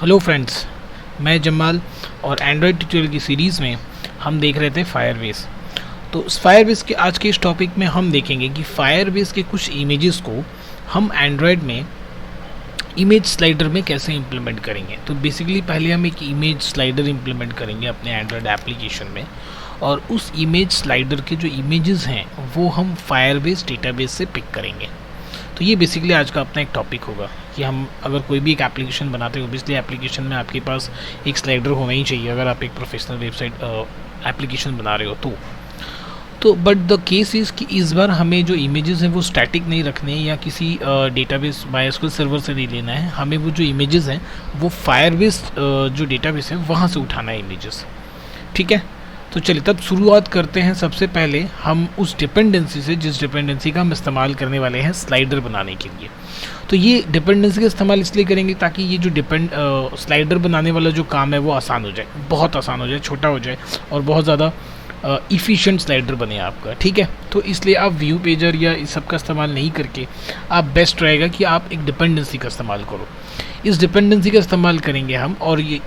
Hello friends, मैं जमाल और Android tutorial की सीरीज़ में हम देख रहे थे फायरबेस। तो फायरबेस के आज के इस टॉपिक में हम देखेंगे कि फायरबेस के कुछ इमेजेस को हम एंड्रॉयड में इमेज स्लाइडर में कैसे इम्प्लीमेंट करेंगे। तो बेसिकली पहले हम एक इमेज स्लाइडर इम्प्लीमेंट करेंगे अपने एंड्रॉयड एप्लीकेशन में, और उस इमेज स्लाइडर के जो इमेजेस हैं वो हम फायरबेस डेटाबेस से पिक करेंगे। तो ये बेसिकली आज का अपना एक टॉपिक होगा कि हम अगर कोई भी एक एप्लीकेशन बनाते हैं, ओबियसली एप्लीकेशन में आपके पास एक स्लाइडर होना ही चाहिए अगर आप एक प्रोफेशनल वेबसाइट एप्लीकेशन बना रहे हो तो बट द केस इज़ कि इस बार हमें जो इमेजेस हैं वो स्टैटिक नहीं रखने हैं या किसी डेटाबेस मायस्क्यूएल सर्वर से नहीं लेना है। हमें वो जो इमेजेस हैं वो फायरबेस जो डेटाबेस है वहाँ से उठाना है इमेजेस। ठीक है, तो चलिए तब शुरुआत करते हैं। सबसे पहले हम उस डिपेंडेंसी से जिस डिपेंडेंसी का हम इस्तेमाल करने वाले हैं स्लाइडर बनाने के लिए। तो ये डिपेंडेंसी का इस्तेमाल इसलिए करेंगे ताकि ये जो स्लाइडर बनाने वाला जो काम है वो आसान हो जाए, बहुत आसान हो जाए, छोटा हो जाए और बहुत ज़्यादा इफ़िशिएंट स्लाइडर बने आपका। ठीक है, तो इसलिए आप व्यू पेजर या इस सब का इस्तेमाल नहीं करके आप बेस्ट रहेगा कि आप एक डिपेंडेंसी का इस्तेमाल करो। इस डिपेंडेंसी का इस्तेमाल करेंगे हम, और ये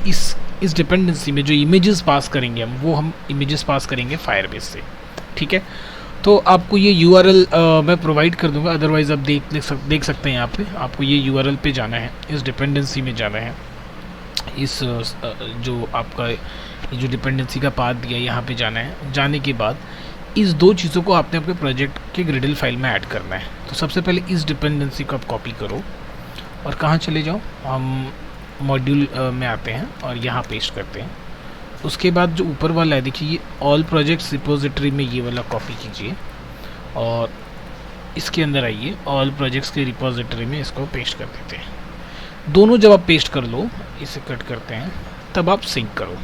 इस डिपेंडेंसी में जो इमेजेस पास करेंगे हम इमेजेस पास करेंगे फायरबेस से। ठीक है, तो आपको ये URL मैं प्रोवाइड कर दूंगा, अदरवाइज़ आप देख सकते हैं यहाँ पे। आपको ये URL पे जाना है, इस डिपेंडेंसी में जाना है, इस जो आपका ये जो डिपेंडेंसी का पाथ दिया यहाँ पे जाना है। जाने के बाद इस दो चीज़ों को आपने अपने प्रोजेक्ट के ग्रिडल फाइल में ऐड करना है। तो सबसे पहले इस डिपेंडेंसी को आप कॉपी करो और कहाँ चले जाओ, हम मॉड्यूल में आते हैं और यहाँ पेस्ट करते हैं। उसके बाद जो ऊपर वाला है देखिए, ये ऑल प्रोजेक्ट्स रिपोजिटरी में ये वाला कॉपी कीजिए और इसके अंदर आइए, ऑल प्रोजेक्ट्स के रिपोजिटरी में इसको पेस्ट कर देते हैं। दोनों जब आप पेस्ट कर लो, इसे कट करते हैं, तब आप सिंक करो।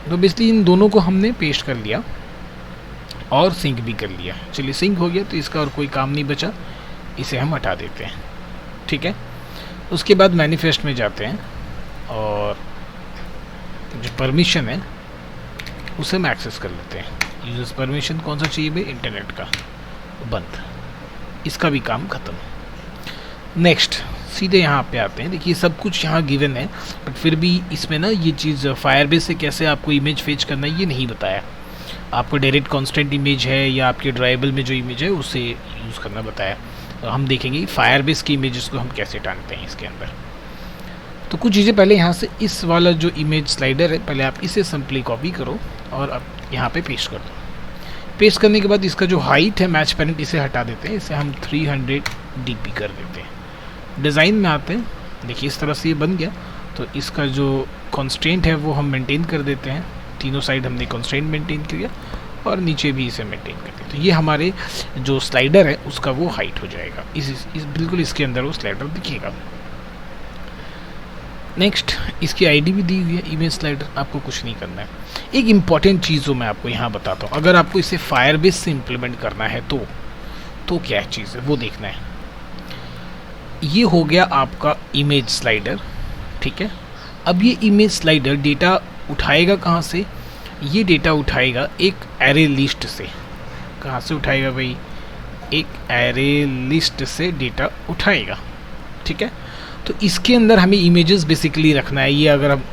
तो बेसिकली इन दोनों को हमने पेस्ट कर लिया और सिंक भी कर लिया। चलिए सिंक हो गया तो इसका और कोई काम नहीं बचा, इसे हम हटा देते हैं। ठीक है, उसके बाद मैनिफेस्ट में जाते हैं और जो परमिशन है उसे हम एक्सेस कर लेते हैं। यूजर्स परमिशन कौन सा चाहिए भाई, इंटरनेट का, बंद, इसका भी काम ख़त्म। नेक्स्ट सीधे यहाँ पे आते हैं। देखिए सब कुछ यहाँ गिवन है, बट फिर भी इसमें ना ये चीज़ फायरबेस से कैसे आपको इमेज फेच करना है ये नहीं बताया। आपको डायरेक्ट कांस्टेंट इमेज है या आपके ड्राइबल में जो इमेज है उसे यूज़ करना बताया। तो हम देखेंगे फायरबेस की इमेजेस को हम कैसे टांगते हैं इसके अंदर। तो कुछ चीज़ें पहले यहाँ से, इस वाला जो इमेज स्लाइडर है पहले आप इसे सिंपली कॉपी करो और अब यहाँ पे पेस्ट कर दो। पेस्ट करने के बाद इसका जो हाइट है मैच पेरेंट इसे हटा देते हैं, इसे हम 300 dp कर देते हैं। डिज़ाइन में आते हैं, देखिए इस तरह से ये बन गया। तो इसका जो कॉन्स्टेंट है वो हम मेंटेन कर देते हैं, तीनों साइड हमने कॉन्स्टेंट मेंटेन किया और नीचे भी इसे मेंटेन कर दिया। तो ये हमारे जो स्लाइडर है उसका वो हाइट हो जाएगा, इस बिल्कुल इसके अंदर वो स्लाइडर दिखेगा। नेक्स्ट इसकी आईडी भी दी हुई है, इमेज स्लाइडर, आपको कुछ नहीं करना है। एक इम्पॉर्टेंट चीज़ जो मैं आपको यहाँ बताता हूँ, अगर आपको इसे फायरबेस से इम्प्लीमेंट करना है तो क्या चीज़ है वो देखना है। ये हो गया आपका इमेज स्लाइडर। ठीक है, अब ये इमेज स्लाइडर डेटा उठाएगा कहाँ से, ये डेटा उठाएगा एक एरे लिस्ट से। कहाँ से उठाएगा भाई, एक एरे लिस्ट से डेटा उठाएगा। ठीक है, तो इसके अंदर हमें इमेजेस बेसिकली रखना है। ये अगर हम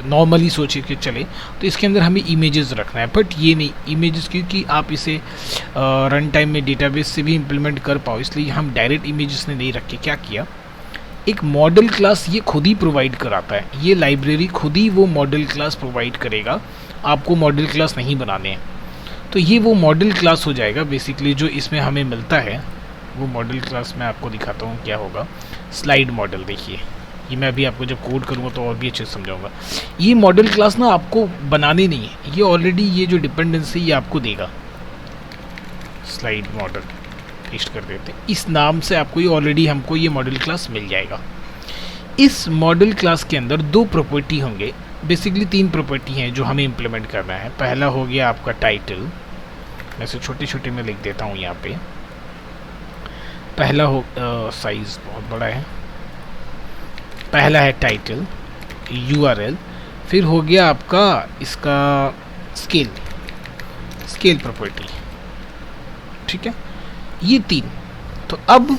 नॉर्मली सोचे कि चले तो इसके अंदर हमें इमेजेस रखना है, बट ये नहीं इमेजेस, क्योंकि आप इसे रन टाइम में डेटाबेस से भी इम्प्लीमेंट कर पाओ, इसलिए हम डायरेक्ट इमेजेस ने नहीं रखे। क्या किया, एक मॉडल क्लास ये खुद ही प्रोवाइड कराता है, ये लाइब्रेरी खुद ही वो मॉडल क्लास प्रोवाइड करेगा, आपको मॉडल क्लास नहीं बनाने हैं। तो ये वो मॉडल क्लास हो जाएगा बेसिकली जो इसमें हमें मिलता है। वो मॉडल क्लास मैं आपको दिखाता हूँ क्या होगा। स्लाइड मॉडल, देखिए ये मैं अभी आपको जब कोड करूँगा तो और भी अच्छे से समझाऊंगा। ये मॉडल क्लास ना आपको बनाने नहीं है, ये ऑलरेडी ये जो डिपेंडेंसी ये आपको देगा। स्लाइड मॉडल पेस्ट कर देते हैं, इस नाम से आपको ये ऑलरेडी हमको ये मॉडल क्लास मिल जाएगा। इस मॉडल क्लास के अंदर दो प्रॉपर्टी होंगे, बेसिकली तीन प्रॉपर्टी हैं जो हमें इम्प्लीमेंट करना है। पहला हो गया आपका टाइटल, मैं इसे छोटे छोटे में लिख देता हूँ यहाँ पे। पहला हो साइज़ बहुत बड़ा है, पहला है टाइटल URL, फिर हो गया आपका इसका स्केल प्रॉपर्टी। ठीक है, ये तीन। तो अब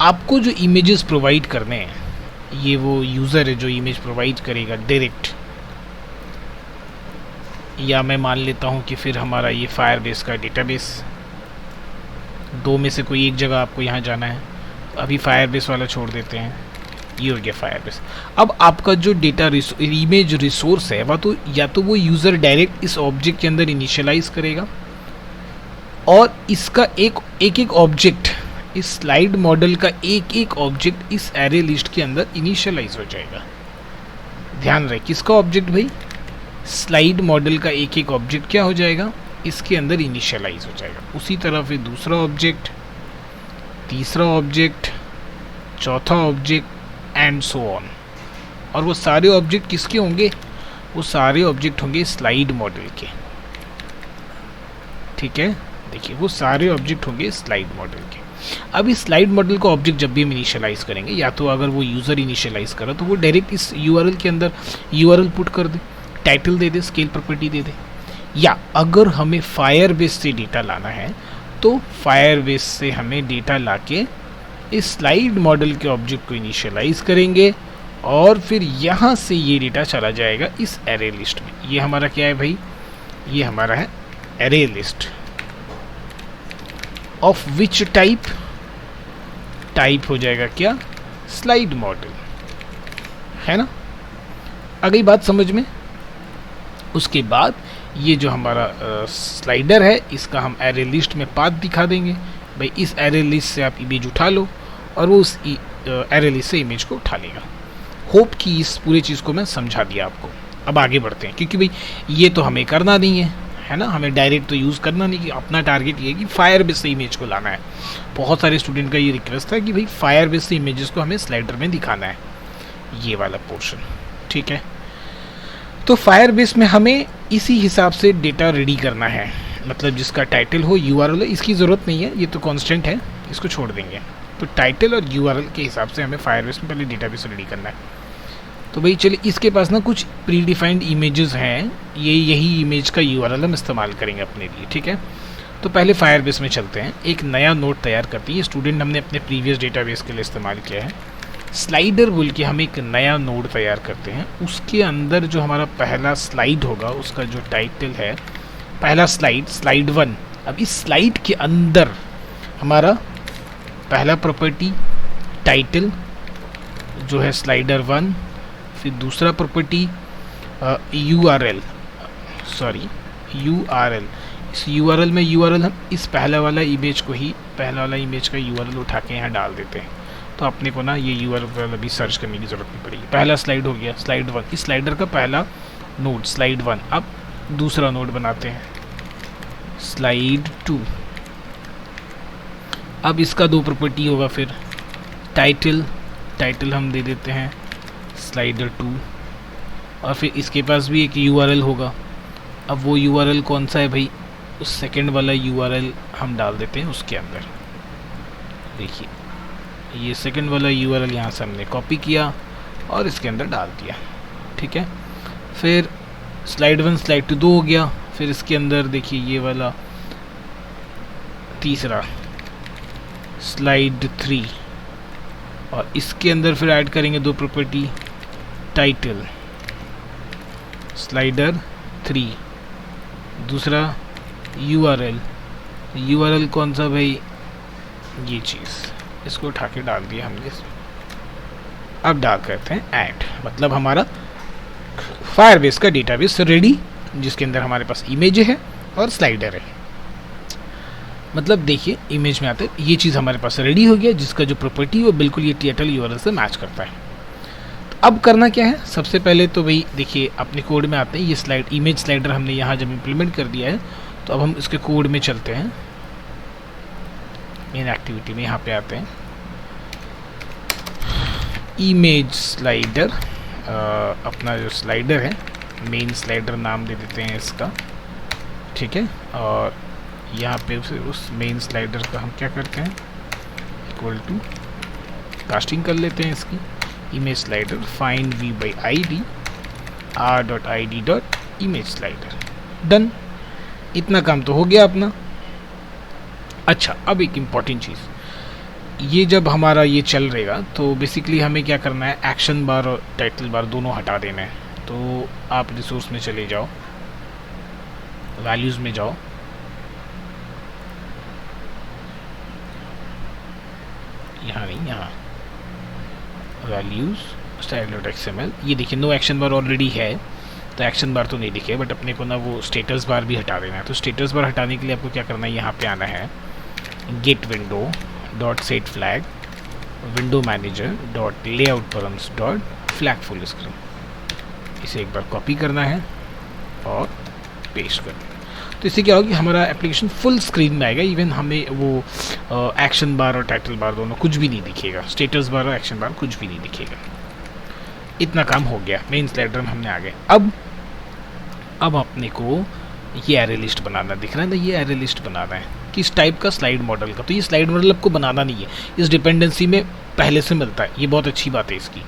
आपको जो इमेजेस प्रोवाइड करने हैं ये वो यूज़र है जो इमेज प्रोवाइड करेगा डायरेक्ट, या मैं मान लेता हूँ कि फिर हमारा ये फायरबेस का डेटाबेस, दो में से कोई एक जगह आपको यहाँ जाना है। अभी फायरबेस वाला छोड़ देते हैं, ये हो गया फायरबेस। अब आपका जो डेटा इमेज रिसोर्स है वह तो या तो वो यूज़र डायरेक्ट इस ऑब्जेक्ट के अंदर इनिशियलाइज करेगा, और इसका एक ऑब्जेक्ट, इस स्लाइड मॉडल का एक ऑब्जेक्ट इस एरे लिस्ट के अंदर इनिशियलाइज हो जाएगा। ध्यान रहे किसका ऑब्जेक्ट भाई, स्लाइड मॉडल का एक ऑब्जेक्ट क्या हो जाएगा, इसके अंदर इनिशियलाइज हो जाएगा। उसी तरह फिर दूसरा ऑब्जेक्ट, तीसरा ऑब्जेक्ट, चौथा ऑब्जेक्ट एंड सो ऑन। और वो सारे ऑब्जेक्ट किसके होंगे, वो सारे ऑब्जेक्ट होंगे स्लाइड मॉडल के। ठीक है, देखिए वो सारे ऑब्जेक्ट होंगे स्लाइड मॉडल के। अब इस स्लाइड मॉडल का ऑब्जेक्ट जब भी हम इनिशियलाइज करेंगे, या तो अगर वो यूज़र इनिशियलाइज करा तो वो डायरेक्ट इस यूआरएल के अंदर यूआरएल पुट कर दे, टाइटल दे दे, स्केल प्रॉपर्टी दे दे। या अगर हमें फायरबेस से डेटा लाना है तो फायरबेस से हमें डेटा लाके इस स्लाइड मॉडल के ऑब्जेक्ट को इनिशियलाइज करेंगे, और फिर यहाँ से ये डेटा चला जाएगा इस एरे लिस्ट में। ये हमारा क्या है भाई, ये हमारा है array list. Of which type, type हो जाएगा क्या, स्लाइड मॉडल, है ना। आ गई बात समझ में। उसके बाद ये जो हमारा स्लाइडर है, इसका हम एरे लिस्ट में पाथ दिखा देंगे भाई, इस एरे लिस्ट से आप इमेज उठा लो, और वो उस एरे लिस्ट से इमेज को उठा लेगा। होप कि इस पूरे चीज़ को मैं समझा दिया आपको। अब आगे बढ़ते हैं, क्योंकि भाई ये तो हमें करना नहीं है ना, हमें डायरेक्ट तो यूज़ करना नहीं, कि अपना टारगेट ये है कि फायरबेस से इमेज को लाना है। बहुत सारे स्टूडेंट का ये रिक्वेस्ट था कि भाई फायरबेस से इमेजेस को हमें स्लाइडर में दिखाना है, ये वाला पोर्शन। ठीक है, तो फायरबेस में हमें इसी हिसाब से डेटा रेडी करना है, मतलब जिसका टाइटल हो, यूआरएल है, इसकी ज़रूरत नहीं है, ये तो कांस्टेंट है, इसको छोड़ देंगे। तो टाइटल और यूआरएल के हिसाब से हमें फायरबेस में पहले डेटाबेस रेडी करना है। तो भाई चलिए, इसके पास ना कुछ प्री डिफाइंड इमेजेस हैं, यही इमेज का यूआरएल हम इस्तेमाल करेंगे अपने लिए। ठीक है, तो पहले फायरबेस में चलते हैं, एक नया नोड तैयार करते हैं। ये स्टूडेंट हमने अपने प्रीवियस डेटाबेस के लिए इस्तेमाल किया है। स्लाइडर बोल के हम एक नया नोड तैयार करते हैं, उसके अंदर जो हमारा पहला स्लाइड होगा उसका जो टाइटल है, पहला स्लाइड, स्लाइड 1। अब इस स्लाइड के अंदर हमारा पहला प्रॉपर्टी टाइटल जो है स्लाइडर 1, फिर दूसरा प्रॉपर्टी यूआरएल, इस यूआरएल में यूआरएल हम इस पहला वाला इमेज का यूआरएल उठा के यहाँ डाल देते हैं। तो अपने को ना ये यूआरएल अभी सर्च करने की ज़रूरत नहीं पड़ेगी। पहला स्लाइड हो गया, स्लाइड 1, इस स्लाइडर का पहला नोड स्लाइड 1। अब दूसरा नोड बनाते हैं, स्लाइड 2। अब इसका दो प्रॉपर्टी होगा, फिर टाइटल हम दे देते हैं स्लाइडर 2, और फिर इसके पास भी एक यूआरएल होगा। अब वो यूआरएल कौन सा है भाई, उस सेकंड वाला यूआरएल हम डाल देते हैं उसके अंदर। देखिए ये सेकंड वाला यूआरएल यहाँ से हमने कॉपी किया और इसके अंदर डाल दिया। ठीक है, फिर स्लाइड 1 स्लाइड 2 हो गया, फिर इसके अंदर देखिए ये वाला तीसरा स्लाइड 3, और इसके अंदर फिर ऐड करेंगे दो प्रॉपर्टी, टाइटल स्लाइडर 3, दूसरा यूआरएल कौन सा भाई, ये चीज़, इसको उठा के डाल दिया हमने। अब डाल करते हैं ऐड, मतलब हमारा फायरबेस का डेटाबेस रेडी, जिसके अंदर हमारे पास इमेज है और स्लाइडर है। मतलब देखिए इमेज में आते ये चीज़ हमारे पास रेडी हो गया, जिसका जो प्रॉपर्टी वो बिल्कुल ये टाइटल यूआरएल से मैच करता है। तो अब करना क्या है, सबसे पहले तो भाई देखिए अपने कोड में आते हैं। ये इमेज स्लाइडर हमने यहाँ जब इम्प्लीमेंट कर दिया है, तो अब हम इसके कोड में चलते हैं, मेन एक्टिविटी में यहाँ पे आते हैं, इमेज स्लाइडर, अपना जो स्लाइडर है मेन स्लाइडर नाम दे देते हैं इसका। ठीक है, और यहाँ पे उस मेन स्लाइडर का हम क्या करते हैं, इक्वल टू कास्टिंग कर लेते हैं इसकी, image slider find view by ID r.id.image slider. Done, इतना काम तो हो गया अपना। अच्छा, अब एक इम्पॉर्टेंट चीज़, ये जब हमारा ये चल रहेगा तो बेसिकली हमें क्या करना है, एक्शन बार और टाइटल बार दोनों हटा देना है। तो आप रिसोर्स में चले जाओ, वैल्यूज़ में जाओ, यहाँ नहीं, यहाँ वैल्यूज़ style.xml। ये देखिए नो एक्शन बार ऑलरेडी है, तो एक्शन बार तो नहीं दिखे, बट अपने को ना वो स्टेटस बार भी हटा देना है। तो स्टेटस बार हटाने के लिए आपको क्या करना है, यहाँ पे आना है get window dot set flag window manager dot layout params dot flag full screen. इसे एक बार कॉपी करना है और पेस्ट करना है। तो इससे क्या होगा कि हमारा एप्लीकेशन फुल स्क्रीन में आएगा। इवन हमें वो एक्शन बार और टाइटल बार दोनों कुछ भी नहीं दिखेगा, स्टेटस बार और एक्शन बार कुछ भी नहीं दिखेगा। इतना काम हो गया, मेन स्लाइडर में हमने आ गए। अब अपने को ये एरे लिस्ट बनाना दिख रहा है ना, ये एरे लिस्ट बनाना है किस टाइप का, स्लाइड मॉडल का। तो ये स्लाइड मॉडल आपको बनाना नहीं है, इस डिपेंडेंसी में पहले से मिलता है, ये बहुत अच्छी बात है इसकी।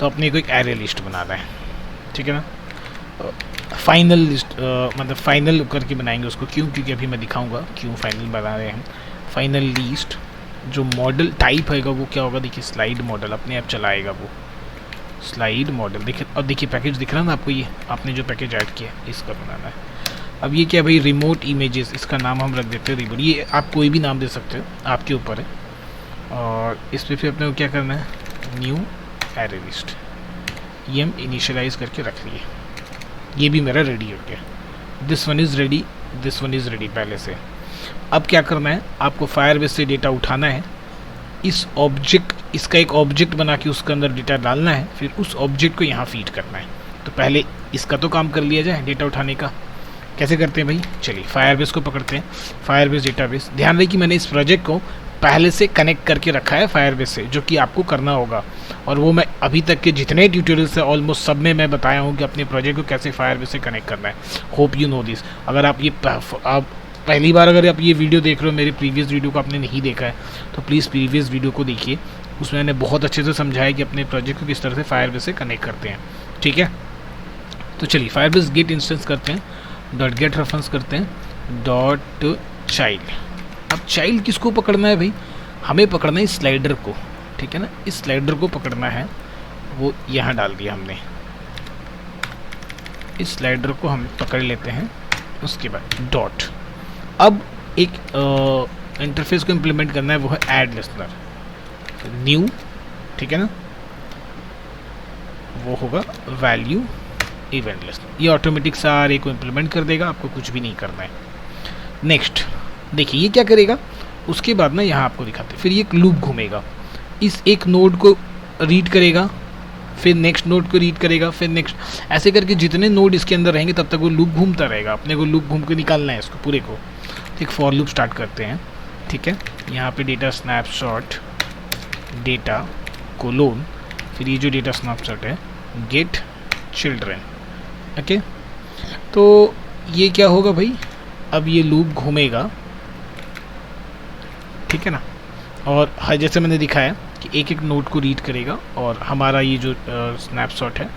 तो अपने को एक एरे लिस्ट बनाना है, ठीक है ना। फाइनल लिस्ट मतलब फाइनल करके बनाएंगे उसको, क्यों, क्योंकि अभी मैं दिखाऊंगा क्यों फाइनल बना रहे हैं। फाइनल लिस्ट जो मॉडल टाइप होगा वो क्या होगा, देखिए स्लाइड मॉडल अपने आप चलाएगा वो स्लाइड मॉडल। देखिए, और देखिए पैकेज दिख रहा है ना आपको, ये आपने जो पैकेज ऐड किया इसका बनाना है। अब ये क्या भाई, रिमोट इमेजेस, इसका नाम हम रख देते हैं रिमोट। ये आप कोई भी नाम दे सकते हो, आपके ऊपर है। और इस पर फिर अपने को क्या करना है, न्यू एरे लिस्ट, ये हम इनिशियलाइज करके रख लिए। ये भी मेरा रेडी हो गया, this one is ready, this one is ready पहले से। अब क्या करना है, आपको फायरबेस से डेटा उठाना है, इस ऑब्जेक्ट, इसका एक ऑब्जेक्ट बना के उसके अंदर डेटा डालना है, फिर उस ऑब्जेक्ट को यहाँ फीड करना है। तो पहले इसका तो काम कर लिया जाए, डेटा उठाने का। कैसे करते हैं भाई, चलिए फायरबेस को पकड़ते हैं, फायरबेस डेटाबेस। ध्यान रहे कि मैंने इस प्रोजेक्ट को पहले से कनेक्ट करके रखा है फायरबेस से, जो कि आपको करना होगा। और वो मैं अभी तक के जितने ट्यूटोरियल्स है ऑलमोस्ट सब में मैं बताया हूँ कि अपने प्रोजेक्ट को कैसे फायरबेस से कनेक्ट करना है। Hope you know this. अगर आप पहली बार अगर आप ये वीडियो देख रहे हो, मेरे प्रीवियस वीडियो को आपने नहीं देखा है, तो प्लीज़ प्रीवियस वीडियो को देखिए, उसमें मैंने बहुत अच्छे से समझाया कि अपने प्रोजेक्ट को किस तरह से फायरबेस से कनेक्ट करते हैं, ठीक है। तो चलिए फायरबेस गेट इंस्टेंस करते हैं, डॉट गेट रेफरेंस करते हैं, डॉट चाइल्ड। अब चाइल्ड किसको पकड़ना है भाई, हमें पकड़ना है इस स्लाइडर को, ठीक है ना। इस स्लाइडर को पकड़ना है, वो यहाँ डाल दिया हमने। इस स्लाइडर को हम पकड़ लेते हैं, उसके बाद डॉट। अब एक इंटरफेस को इम्प्लीमेंट करना है, वो है ऐड लिस्नर, न्यू, ठीक है ना। वो होगा वैल्यू इवेंट लिस्नर, ये ऑटोमेटिक सारे को इम्प्लीमेंट कर देगा, आपको कुछ भी नहीं करना है। नेक्स्ट देखिए ये क्या करेगा, उसके बाद ना यहाँ आपको दिखाते हैं, फिर ये एक लूप घूमेगा, इस एक नोड को रीड करेगा, फिर नेक्स्ट नोड को रीड करेगा, फिर नेक्स्ट, ऐसे करके जितने नोड इसके अंदर रहेंगे तब तक वो लूप घूमता रहेगा। अपने को लूप घूम के निकालना है इसको पूरे को। एक फॉर लूप स्टार्ट करते हैं, ठीक है। यहाँ पे डेटा स्नैपशॉट डेटा कोलोन, फिर ये जो डेटा स्नैपशॉट है गेट चिल्ड्रन, ओके। तो ये क्या होगा भाई, अब ये लूप घूमेगा, ठीक है ना। और हर जैसे मैंने दिखाया कि एक एक नोड को रीड करेगा और हमारा ये जो स्नैपशॉट है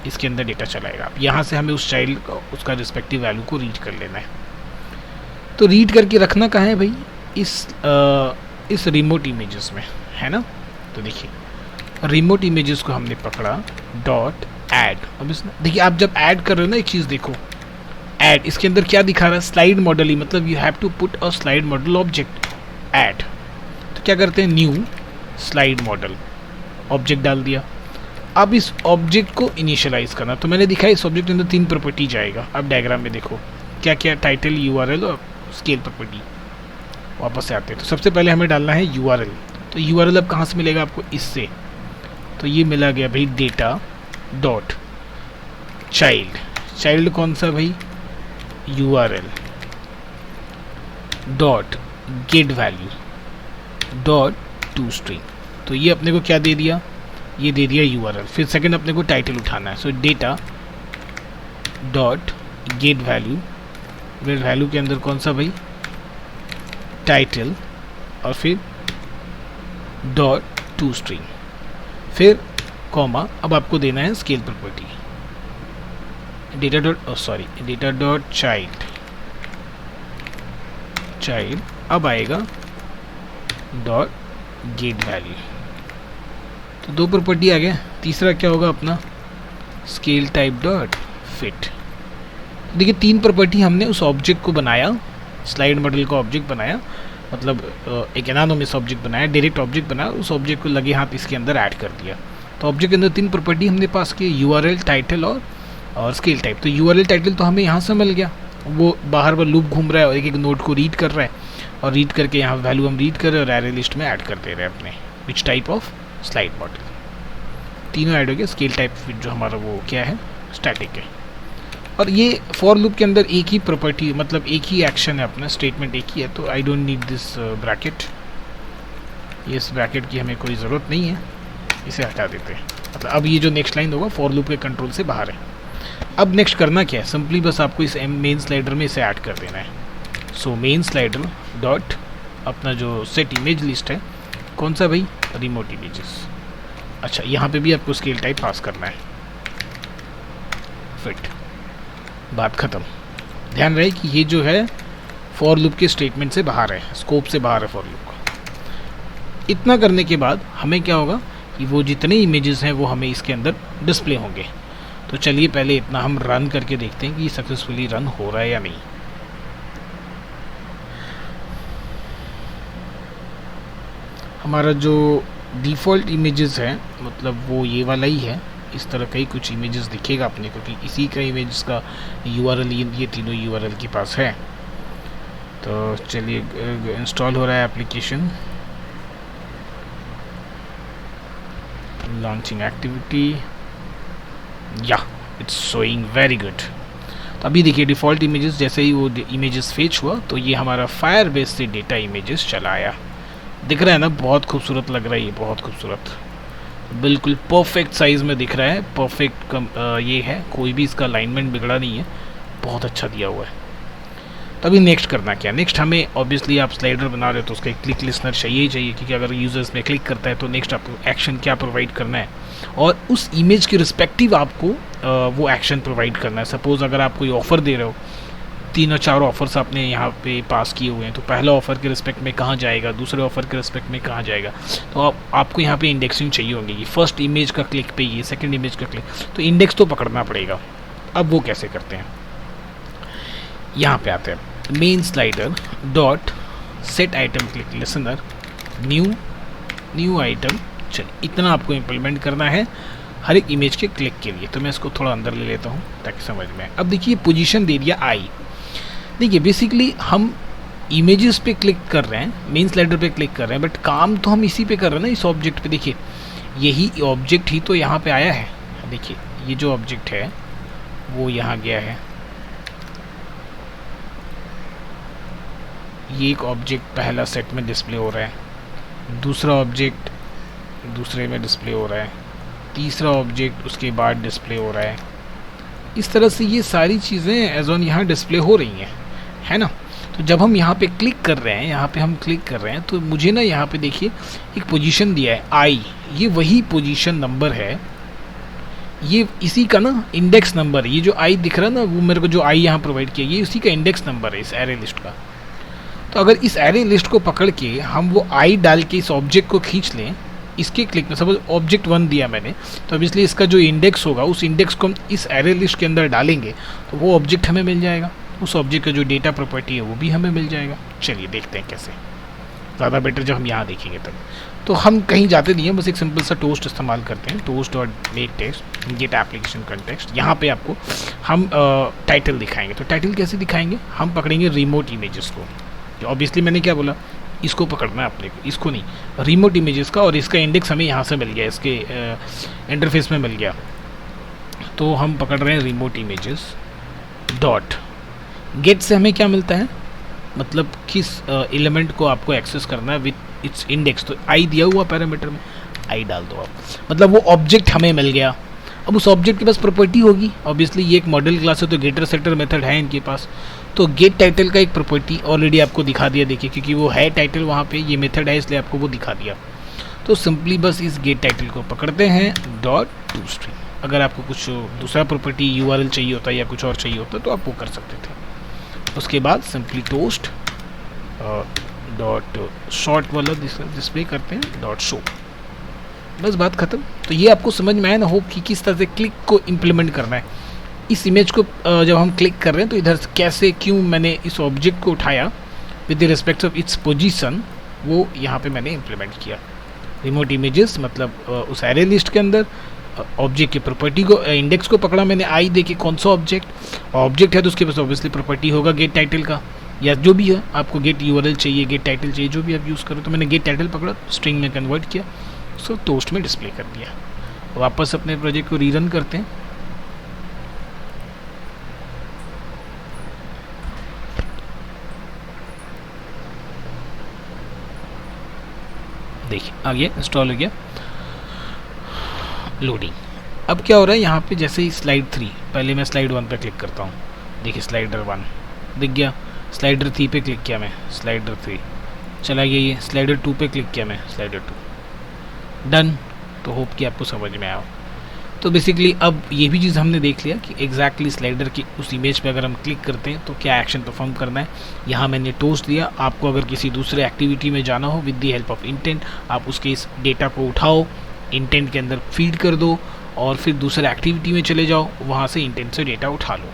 इसके अंदर डेटा चलाएगा। अब यहाँ से हमें उस चाइल्ड का उसका रिस्पेक्टिव वैल्यू को रीड कर लेना है। तो रीड करके रखना कहाँ है भाई, इस रिमोट इमेजेस में, है ना। तो देखिए रिमोट इमेजेस को हमने पकड़ा, डॉट ऐड। अब इसमें देखिए आप जब ऐड कर रहे हो ना, एक चीज़ देखो, ऐड इसके अंदर क्या दिखा रहा है, स्लाइड मॉडल ही, मतलब you have to put a slide model object add. तो क्या करते हैं, न्यू स्लाइड मॉडल ऑब्जेक्ट डाल दिया। अब इस ऑब्जेक्ट को इनिशियलाइज करना, तो मैंने दिखाया इस ऑब्जेक्ट के अंदर 3 प्रॉपर्टी जाएगा। अब डायग्राम में देखो क्या क्या, टाइटल, यूआरएल और स्केल प्रॉपर्टी। वापस से आते हैं, तो सबसे पहले हमें डालना है यूआरएल। तो यूआरएल अब कहाँ से मिलेगा आपको, इससे। तो ये मिला गया भाई डेटा डॉट चाइल्ड, चाइल्ड कौन सा भाई, URL dot get value dot to string. तो ये अपने को क्या दे दिया, ये दे दिया यूआरएल। फिर सेकंड अपने को टाइटल उठाना है, सो data dot get value, value के अंदर कौन सा भाई, टाइटल, और फिर डॉट टू स्ट्रिंग, फिर कॉमा। अब आपको देना है scale property, data dot data dot child, अब आएगा डॉट गेट वैल्यू। तो 2 प्रॉपर्टी आ गया। तीसरा क्या होगा अपना, स्केल टाइप डॉट फिट। देखिए 3 प्रॉपर्टी हमने उस ऑब्जेक्ट को बनाया, स्लाइड मॉडल का ऑब्जेक्ट बनाया, मतलब एक एनानोमस ऑब्जेक्ट बनाया, डायरेक्ट ऑब्जेक्ट बनाया, उस ऑब्जेक्ट को लगे हाथ इसके अंदर ऐड कर दिया। तो ऑब्जेक्ट के अंदर 3 प्रॉपर्टी हमने पास की, यूआरएल, टाइटल और स्केल टाइप। तो यूआरएल टाइटल तो हमें यहाँ से मिल गया, वो बाहर पर लूप घूम रहा है और एक एक नोड को रीड कर रहा है, और रीड करके यहाँ वैल्यू हम रीड कर रहे हैं और एरे लिस्ट में ऐड कर दे रहे हैं अपने which type of slide model. तीनों ऐड हो गया। स्केल टाइप फिट जो हमारा वो क्या है, स्टैटिक है। और ये फॉर लूप के अंदर एक ही प्रॉपर्टी, मतलब एक ही एक्शन है, अपना स्टेटमेंट एक ही है। तो I don't need this bracket, इस ब्रैकेट की हमें कोई ज़रूरत नहीं है, इसे हटा देते हैं। मतलब अब ये जो नेक्स्ट लाइन होगा फॉर लूप के कंट्रोल से बाहर है। अब नेक्स्ट करना क्या है, सिंपली बस आपको इस मेन स्लाइडर में इसे ऐड कर देना है। सो मेन स्लाइडर डॉट अपना जो सेट इमेज लिस्ट है, कौन सा भाई, रिमोट इमेजेस। अच्छा, यहाँ पे भी आपको स्केल टाइप पास करना है, फिट, बात ख़त्म। ध्यान रहे कि ये जो है फॉर लूप के स्टेटमेंट से बाहर है, स्कोप से बाहर है फॉर लूप का। इतना करने के बाद हमें क्या होगा कि वो जितने इमेजेस हैं वो हमें इसके अंदर डिस्प्ले होंगे। तो चलिए पहले इतना हम रन करके देखते हैं कि सक्सेसफुली रन हो रहा है या नहीं। हमारा जो डिफ़ॉल्ट इमेजेस है, मतलब वो ये वाला ही है। इस तरह का ही कुछ इमेजेस दिखेगा अपने को, क्योंकि इसी का इमेजेस का यूआरएल ये तीनों यूआरएल के पास है। तो चलिए इंस्टॉल हो रहा है एप्लीकेशन, लॉन्चिंग एक्टिविटी, या इट्स शोइंग वेरी गुड। तो अभी देखिए डिफ़ॉल्ट इमेजेस, जैसे ही वो इमेजेस फेच हुआ तो ये हमारा फायरबेस से डेटा इमेजेस चला आया। दिख रहा है ना, बहुत खूबसूरत लग रहा है, ये बहुत खूबसूरत, बिल्कुल परफेक्ट साइज़ में दिख रहा है, परफेक्ट ये है, कोई भी इसका अलाइनमेंट बिगड़ा नहीं है, बहुत अच्छा दिया हुआ है। तभी नेक्स्ट करना क्या, नेक्स्ट हमें ऑब्वियसली आप स्लाइडर बना रहे हो तो उसका एक क्लिक लिस्नर चाहिए ही चाहिए, क्योंकि अगर यूजर्स में क्लिक करता है तो नेक्स्ट आपको एक्शन क्या प्रोवाइड करना है और उस इमेज के रिस्पेक्टिव आपको वो एक्शन प्रोवाइड करना है। सपोज़ अगर आप कोई ऑफ़र दे रहे हो, 3 और 4 ऑफर्स आपने यहाँ पे पास किए हुए हैं, तो पहला ऑफ़र के रिस्पेक्ट में कहाँ जाएगा, दूसरे ऑफ़र के रिस्पेक्ट में कहाँ जाएगा, तो आपको यहाँ पे इंडेक्सिंग चाहिए होगी कि फर्स्ट इमेज का क्लिक पे ये, सेकंड इमेज का क्लिक, तो इंडेक्स तो पकड़ना पड़ेगा। अब वो कैसे करते हैं, यहाँ पे आते हैं, main slider dot set item click listener new item. चलिए इतना आपको इम्प्लीमेंट करना है हर एक इमेज के क्लिक के लिए। तो मैं इसको थोड़ा अंदर ले लेता हूँ ताकि समझ में आए। अब देखिए पोजीशन दे दिया आई। देखिए बेसिकली हम इमेजेस पे क्लिक कर रहे हैं, मेन स्लाइडर पे क्लिक कर रहे हैं, बट काम तो हम इसी पे कर रहे हैं ना, इस ऑब्जेक्ट पे। देखिए यही ऑब्जेक्ट ही तो यहाँ पे आया है। देखिए ये जो ऑब्जेक्ट है वो यहाँ गया है, ये एक ऑब्जेक्ट पहला सेट में डिस्प्ले हो रहा है, दूसरा ऑब्जेक्ट दूसरे में डिस्प्ले हो रहा है, तीसरा ऑब्जेक्ट उसके बाद डिस्प्ले हो रहा है। इस तरह से ये सारी चीज़ें एज ऑन यहाँ डिस्प्ले हो रही हैं, है ना। तो जब हम यहाँ पे क्लिक कर रहे हैं, यहाँ पे हम क्लिक कर रहे हैं, तो मुझे ना यहाँ पे देखिए एक पोजीशन दिया है आई, ये वही पोजीशन नंबर है, ये इसी का ना इंडेक्स नंबर। ये जो आई दिख रहा है ना, वो मेरे को जो आई यहाँ प्रोवाइड किया, ये उसी का इंडेक्स नंबर है इस एरे लिस्ट का। तो अगर इस एरे लिस्ट को पकड़ के हम वो आई डाल के इस ऑब्जेक्ट को खींच लें, इसके क्लिक में सपोज ऑब्जेक्ट 1 दिया मैंने, तो अब इसलिए इसका जो इंडेक्स होगा उस इंडेक्स को हम इस एरे लिस्ट के अंदर डालेंगे तो वो ऑब्जेक्ट हमें मिल जाएगा, उस ऑब्जेक्ट का जो डेटा प्रॉपर्टी है वो भी हमें मिल जाएगा। चलिए देखते हैं कैसे, ज़्यादा बेटर जब हम यहाँ देखेंगे तब। तो हम कहीं जाते नहीं हैं, बस एक सिंपल सा टोस्ट इस्तेमाल करते हैं, toast dot make text get application context. यहाँ पे आपको हम टाइटल दिखाएंगे। तो टाइटल कैसे दिखाएंगे, हम पकड़ेंगे रिमोट इमेजेस को। ऑब्वियसली मैंने क्या बोला, इसको पकड़ना है अपने को, इसको नहीं, रिमोट इमेजेस का, और इसका इंडेक्स हमें यहाँ से मिल गया, इसके इंटरफेस में मिल गया। तो हम पकड़ रहे हैं रिमोट इमेजेस डॉट गेट से हमें क्या मिलता है, मतलब किस एलिमेंट को आपको एक्सेस करना है विथ इट्स इंडेक्स। तो आई दिया हुआ पैरामीटर में आई डाल दो आप, मतलब वो ऑब्जेक्ट हमें मिल गया। अब उस ऑब्जेक्ट के पास प्रॉपर्टी होगी, ऑब्वियसली ये एक मॉडल क्लास है तो गेटर सेटर मेथड है इनके पास। तो गेट टाइटल का एक प्रॉपर्टी ऑलरेडी आपको दिखा दिया, देखिए क्योंकि वो है टाइटल वहाँ पे, ये मेथड है इसलिए आपको वो दिखा दिया। तो सिंपली बस इस गेट टाइटल को पकड़ते हैं डॉट टू स्ट्रिंग। अगर आपको कुछ दूसरा प्रॉपर्टी यूआरएल चाहिए होता या कुछ और चाहिए होता तो आप वो कर सकते थे। उसके बाद सिंपली टोस्ट डॉट शॉर्ट वाला डिस्प्ले करते हैं डॉट शो, बस बात ख़त्म। तो ये आपको समझ में आया ना होप कि किस तरह से क्लिक को इम्प्लीमेंट करना है। इस इमेज को जब हम क्लिक कर रहे हैं तो इधर से कैसे क्यों मैंने इस ऑब्जेक्ट को उठाया with the respect of its position, वो यहाँ पे मैंने इम्प्लीमेंट किया। रिमोट इमेजेस मतलब उस एरे लिस्ट के अंदर ऑब्जेक्ट की प्रॉपर्टी को इंडेक्स को पकड़ा मैंने, आई दे के कौन सा ऑब्जेक्ट है तो उसके पास ऑब्वियसली प्रॉपर्टी होगा गेट टाइटल का, या जो भी है आपको गेट यूआरएल चाहिए, गेट टाइटल चाहिए, जो भी आप यूज़ करो। तो मैंने गेट टाइटल पकड़ा, स्ट्रिंग में कन्वर्ट किया, उसको टोस्ट में डिस्प्ले कर दिया। वापस अपने प्रोजेक्ट को रीरन करते हैं। देखिए आ गया, इंस्टॉल हो गया, लोडिंग। अब क्या हो रहा है यहाँ पे, जैसे ही स्लाइड 3, पहले मैं स्लाइड 1 पे क्लिक करता हूँ, देखिए स्लाइडर 1 दिख गया, स्लाइडर 3 पे क्लिक किया मैं, स्लाइडर 3 चला गया, ये स्लाइडर 2 पे क्लिक किया मैं, स्लाइडर 2 डन। तो होप कि आपको समझ में आया। तो बेसिकली अब ये भी चीज़ हमने देख लिया कि एग्जैक्टली स्लाइडर की उस इमेज पे अगर हम क्लिक करते हैं तो क्या एक्शन परफॉर्म करना है। यहाँ मैंने टोस्ट दिया, आपको अगर किसी दूसरे एक्टिविटी में जाना हो with the help of intent, आप उसके इस डेटा को उठाओ, इंटेंट के अंदर फीड कर दो और फिर दूसरे एक्टिविटी में चले जाओ, वहाँ से इंटेंट से डेटा उठा लो।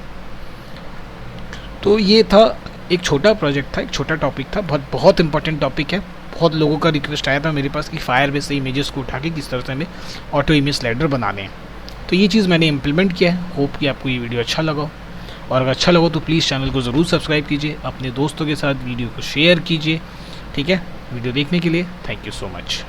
तो ये था एक छोटा प्रोजेक्ट था, एक छोटा टॉपिक था, बहुत इंपॉर्टेंट टॉपिक है। बहुत लोगों का रिक्वेस्ट आया था मेरे पास कि फायरबेस से इमेजेस को उठा के किस तरह से हमें ऑटो इमेज स्लाइडर बनाने हैं। तो ये चीज़ मैंने इम्प्लीमेंट किया है। होप कि आपको ये वीडियो अच्छा लगा, और अगर अच्छा लगा तो प्लीज़ चैनल को ज़रूर सब्सक्राइब कीजिए, अपने दोस्तों के साथ वीडियो को शेयर कीजिए। ठीक है, वीडियो देखने के लिए थैंक यू सो मच।